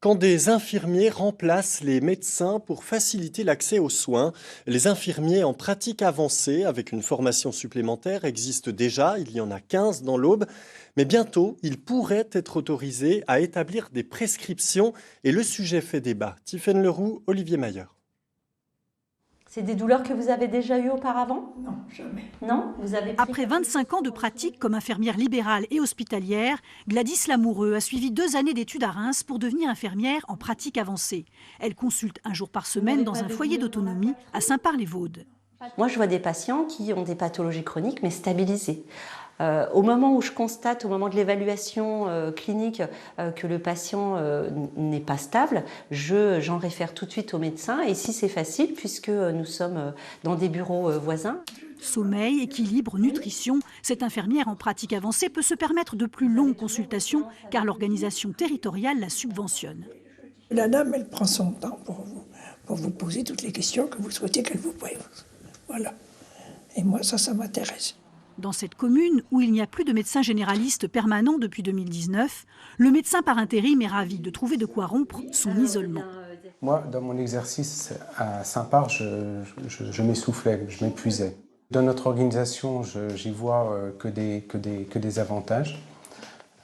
Quand des infirmiers remplacent les médecins pour faciliter l'accès aux soins, les infirmiers en pratique avancée avec une formation supplémentaire existent déjà, il y en a 15 dans l'Aube, mais bientôt ils pourraient être autorisés à établir des prescriptions et le sujet fait débat. Tiffaine Leroux, Olivier Mayer. C'est des douleurs que vous avez déjà eues auparavant? Non, jamais. Non? Vous avez pris... Après 25 ans de pratique comme infirmière libérale et hospitalière, Gladys Lamoureux a suivi 2 années d'études à Reims pour devenir infirmière en pratique avancée. Elle consulte un jour par semaine dans un foyer d'autonomie à Saint-Parc-les-Vaudes. Moi, je vois des patients qui ont des pathologies chroniques mais stabilisées. Au moment où je constate, au moment de l'évaluation clinique, que le patient n'est pas stable, j'en réfère tout de suite au médecin. Et si c'est facile, puisque nous sommes dans des bureaux voisins. Sommeil, équilibre, nutrition, cette infirmière en pratique avancée peut se permettre de plus longues consultations car l'organisation territoriale la subventionne. La dame, elle prend son temps pour vous poser toutes les questions que vous souhaitez qu'elle vous pose. Voilà. Et moi, ça m'intéresse. Dans cette commune, où il n'y a plus de médecin généraliste permanent depuis 2019, le médecin par intérim est ravi de trouver de quoi rompre son isolement. Moi, dans mon exercice à Saint-Parc, je m'essoufflais, je m'épuisais. Dans notre organisation, j'y vois que des avantages.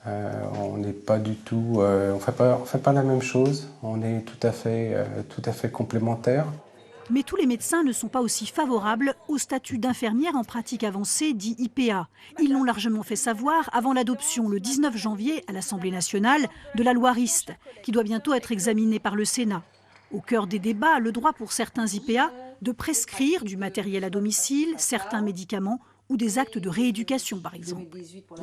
On n'est pas du tout, on fait pas la même chose. On est tout à fait complémentaires. Mais tous les médecins ne sont pas aussi favorables au statut d'infirmière en pratique avancée, dit IPA. Ils l'ont largement fait savoir avant l'adoption le 19 janvier à l'Assemblée nationale de la loi RIST, qui doit bientôt être examinée par le Sénat. Au cœur des débats, le droit pour certains IPA de prescrire du matériel à domicile, certains médicaments ou des actes de rééducation, par exemple.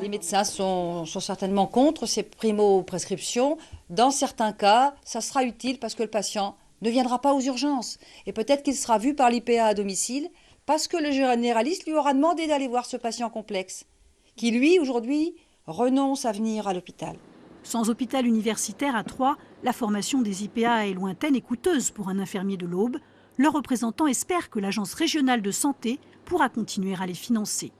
Les médecins sont certainement contre ces primo-prescriptions. Dans certains cas, ça sera utile parce que le patient ne viendra pas aux urgences. Et peut-être qu'il sera vu par l'IPA à domicile parce que le généraliste lui aura demandé d'aller voir ce patient complexe, qui lui, aujourd'hui, renonce à venir à l'hôpital. Sans hôpital universitaire à Troyes, la formation des IPA est lointaine et coûteuse pour un infirmier de l'Aube. Leurs représentants espèrent que l'Agence régionale de santé pourra continuer à les financer.